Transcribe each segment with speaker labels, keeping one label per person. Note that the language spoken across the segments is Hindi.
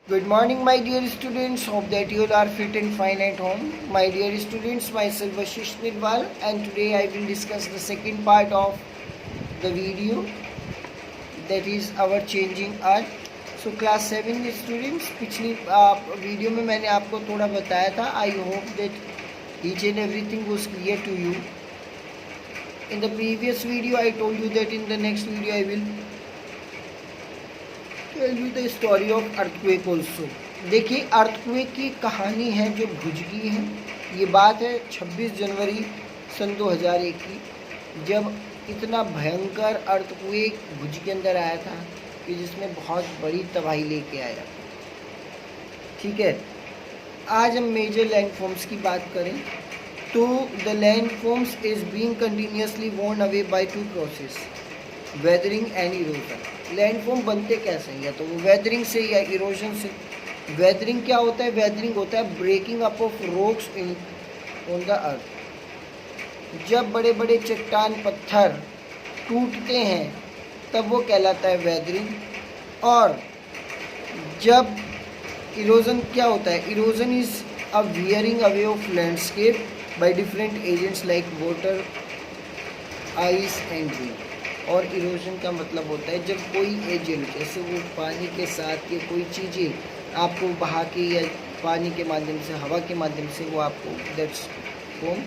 Speaker 1: Good morning, my dear students. Hope that you all are fit and fine at home. My dear students, myself Ashish Nirwal, and today I will discuss the second part of the video, that is our changing art. So class 7 students, पिछली वीडियो में मैंने आपको थोड़ा बताया था. I hope that each and everything was clear to you. In the previous video, I told you that in the next video I will tell you the story of earthquake also. देखिए, अर्थक्वेक की कहानी है जो भुजगी है. ये बात है 26 जनवरी सन 2001 की, जब इतना भयंकर अर्थक्वेक भुज के अंदर आया था कि जिसमें बहुत बड़ी तबाही लेके आया. ठीक है, आज हम मेजर लैंडफॉर्म्स की बात करें तो the landforms is being continuously worn away by two process, weathering and erosion. Landform बनते कैसे हैं, या तो वो वेदरिंग से या इरोजन से. वेदरिंग क्या होता है? वेदरिंग होता है breaking up of rocks in on the earth. जब बड़े बड़े चट्टान पत्थर टूटते हैं तब वो कहलाता है वेदरिंग. और जब इरोजन क्या होता है? Erosion is a wearing away of landscape by different agents like water, ice and wind. और इरोजन का मतलब होता है जब कोई एजेंट, जैसे वो पानी के साथ ये कोई चीज़ें आपको बहा के या पानी के माध्यम से, हवा के माध्यम से वो आपको, that's form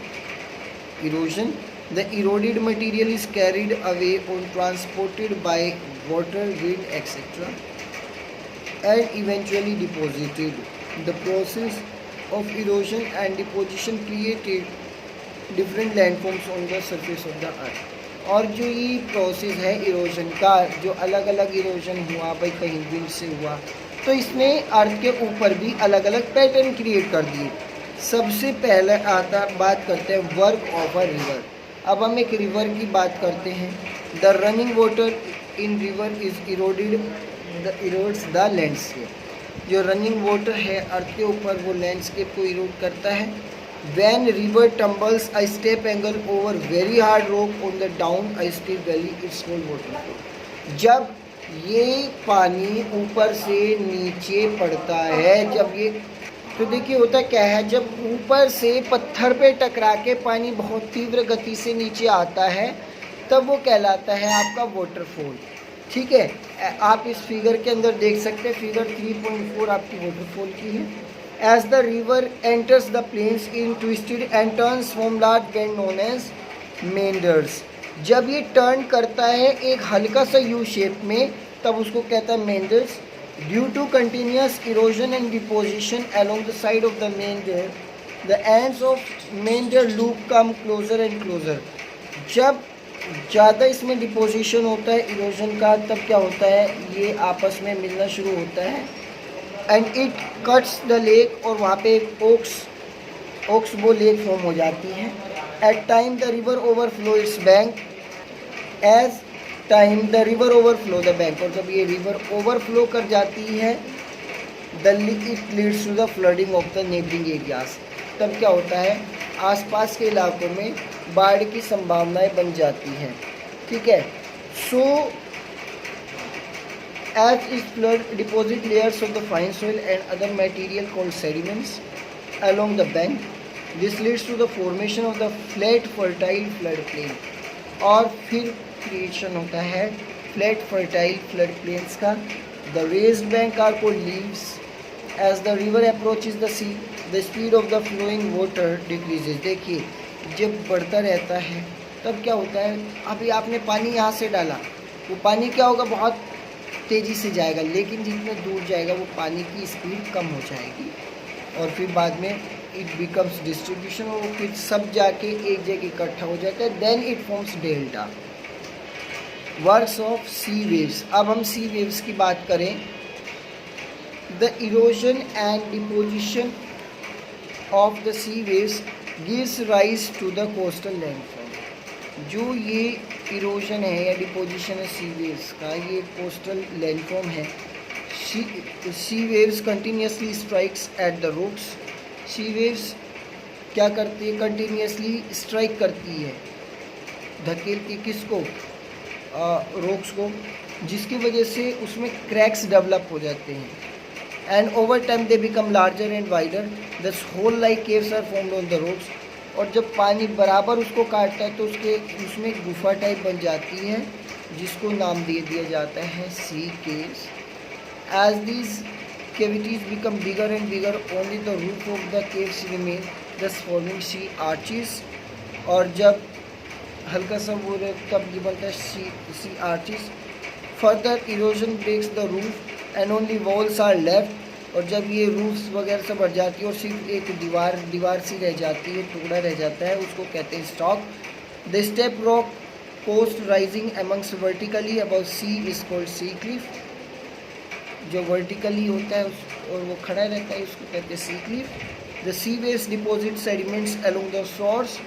Speaker 1: erosion. The eroded material is carried away और transported by water, wind etcetera and eventually deposited. The process of erosion and deposition created different landforms on the surface of the earth. और जो ये प्रोसेस है इरोजन का, जो अलग अलग इरोजन हुआ, भाई कहीं विंड से हुआ, तो इसने अर्थ के ऊपर भी अलग अलग पैटर्न क्रिएट कर दिए. सबसे पहले बात करते हैं वर्क ऑफ अ रिवर. अब हम एक रिवर की बात करते हैं. The running water in river is erodes the landscape. जो रनिंग वाटर है अर्थ के ऊपर, वो लैंडस्केप को इरोड करता है. When river tumbles a steep angle over very hard rock on the down a steep valley, it's called waterfall. जब ये पानी ऊपर से नीचे पड़ता है, जब ये, तो देखिए होता क्या है, जब ऊपर से पत्थर पे टकरा के पानी बहुत तीव्र गति से नीचे आता है तब वो कहलाता है आपका वाटरफॉल. ठीक है, आप इस फिगर के अंदर देख सकते हैं. फिगर 3.4 आपकी वाटरफॉल की है. As the river enters the plains in twisted and turns from large bend known as meanders. जब ये टर्न करता है एक हल्का सा यू शेप में, तब उसको कहता है meanders. Due to continuous erosion and deposition along the side of the meander, the ends of meander loop come closer and closer. जब ज़्यादा इसमें डिपोजिशन होता है इरोजन का, तब क्या होता है, ये आपस में मिलना शुरू होता है. And it cuts the lake, और वहाँ पे एक ओक्स वो लेक फॉर्म हो जाती है. At time the river overflow its bank, as time the river overflow the bank. और जब ये रिवर ओवरफ्लो कर जाती है, it leads to the flooding of the neighbouring areas. तब क्या होता है, आसपास के इलाकों में बाढ़ की संभावनाएं बन जाती हैं. ठीक है, सो as is flood deposit layers of the fine soil and other material called sediments along the bank. This leads to the formation of the flat fertile flood plain. और फिर क्रिएशन होता है फ्लैट फर्टाइल फ्लड प्लेन्स का. The raised bank are called leaves. As the river approaches the sea, the speed of the flowing water decreases. देखिए, जब बढ़ता रहता है तब क्या होता है, अभी आपने पानी यहाँ से डाला, वो पानी क्या होगा, बहुत तेज़ी से जाएगा, लेकिन जितना दूर जाएगा वो पानी की स्पीड कम हो जाएगी. और फिर बाद में इट बिकम्स डिस्ट्रीब्यूशन, और वो फिर सब जाके एक जगह इकट्ठा हो जाता है. Then it forms delta. Works of sea waves. अब हम सी वेव्स की बात करें. The erosion and deposition of the sea waves gives rise to the coastal landform. जो ये इरोजन है या डिपोजिशन है सी वेव्स का, ये कोस्टल लैंडफॉर्म है. Sea waves continuously strikes at the rocks. Sea waves क्या करती है, कंटिन्यूसली स्ट्राइक करती है, धकेलती किसको, रॉक्स को, जिसकी वजह से उसमें क्रैक्स डेवलप हो जाते हैं. and over time they become larger and wider. Thus hole like caves are formed on the roads. और जब पानी बराबर उसको काटता है तो उसमें गुफा टाइप बन जाती है, जिसको नाम दे दिया जाता है सी caves. As these cavities become bigger and bigger, only the roof of the caves remain, thus forming sea arches. और जब हल्का सा वो तब ये बनता है sea arches. Further erosion breaks the roof and only walls are left. और जब ये रूफ्स वगैरह से बढ़ जाती है और सिर्फ एक दीवार सी रह जाती है, टुकड़ा रह जाता है, उसको कहते हैं stack. The step rock coast rising amongst vertically above sea is called sea cliff. जो वर्टिकली होता है और वो खड़ा रहता है, उसको कहते हैं sea cliff. The sea waves deposit sediments along the shores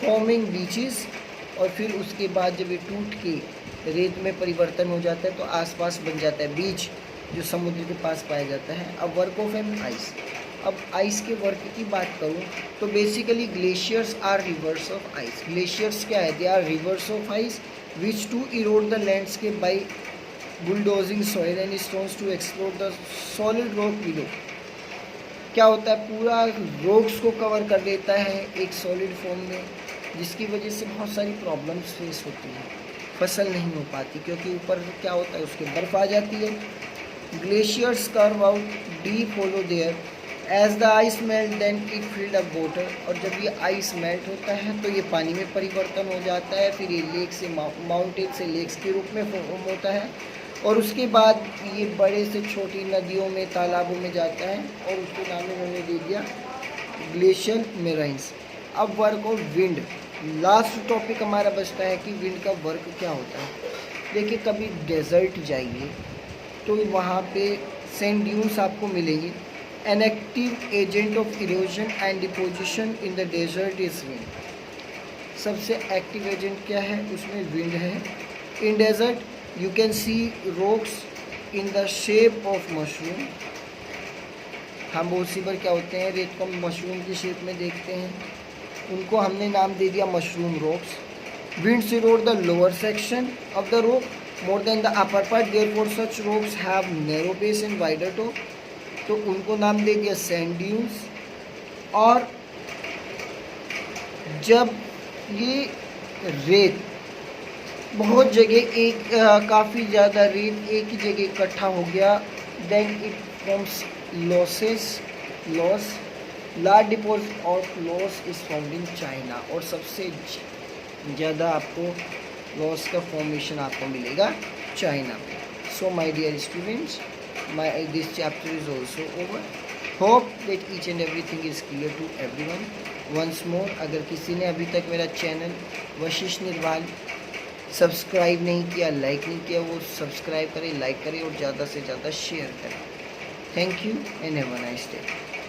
Speaker 1: forming beaches. और फिर उसके बाद जब ये टूट के रेत में परिवर्तन हो जाता है तो आसपास बन जाता है बीच, जो समुद्र के पास पाया जाता है. अब वर्क ऑफ एन आइस. अब आइस के वर्क की बात करूँ तो basically glaciers are rivers of ice. Glaciers क्या है? They are rivers of ice which to erode the landscape by bulldozing soil and stones to explore the solid rock below. क्या होता है? पूरा रॉक्स को कवर कर देता है एक सॉलिड फॉर्म में, जिसकी वजह से बहुत सारी प्रॉब्लम्स फेस होती हैं. फसल नहीं हो पाती क्योंकि ऊपर क्या होता है, उसके बर्फ़ आ जाती है. Glaciers curve out deep hollow there as the ice melt then it filled up water. और जब ये आइस मेल्ट होता है तो ये पानी में परिवर्तन हो जाता है. फिर ये लेक से माउंटेन से लेक्स के रूप में फॉर्म होता है और उसके बाद ये बड़े से छोटी नदियों में, तालाबों में जाता है और उसके नाम उन्होंने दे दिया ग्लेशियल मेराइंस. अब work of wind. Last topic हमारा बचता है कि विंड का वर्क क्या होता है. देखिए, कभी डेजर्ट जाइए तो वहाँ पे सैंड ड्यून्स आपको मिलेंगी. An active agent of erosion and deposition in the desert is wind. सबसे एक्टिव एजेंट क्या है? उसमें विंड है. In desert you can see rocks in the shape of mushroom. हम बहुत सी बार क्या होते हैं, रेत को मशरूम की शेप में देखते हैं, उनको हमने नाम दे दिया mushroom rocks. Winds Erode the lower section of the rock more than the upper part, therefore such rocks have narrow base and wider top. तो उनको नाम दे दिया सैंड ड्यून्स. और जब ये रेत बहुत जगह काफ़ी ज़्यादा रेत एक ही जगह इकट्ठा हो गया, then it forms loess. Large deposit of loess is found in China. और सबसे ज़्यादा आपको लॉस का फॉर्मेशन आपको मिलेगा चाइना में. So my dear students, this chapter is also over. Hope that each and everything is clear to everyone. Once more, अगर किसी ने अभी तक मेरा चैनल वशिष्ठ निर्वाल सब्सक्राइब नहीं किया, लाइक नहीं किया, वो सब्सक्राइब करें, लाइक करें और ज़्यादा से ज़्यादा शेयर करें. Thank you and have a nice day.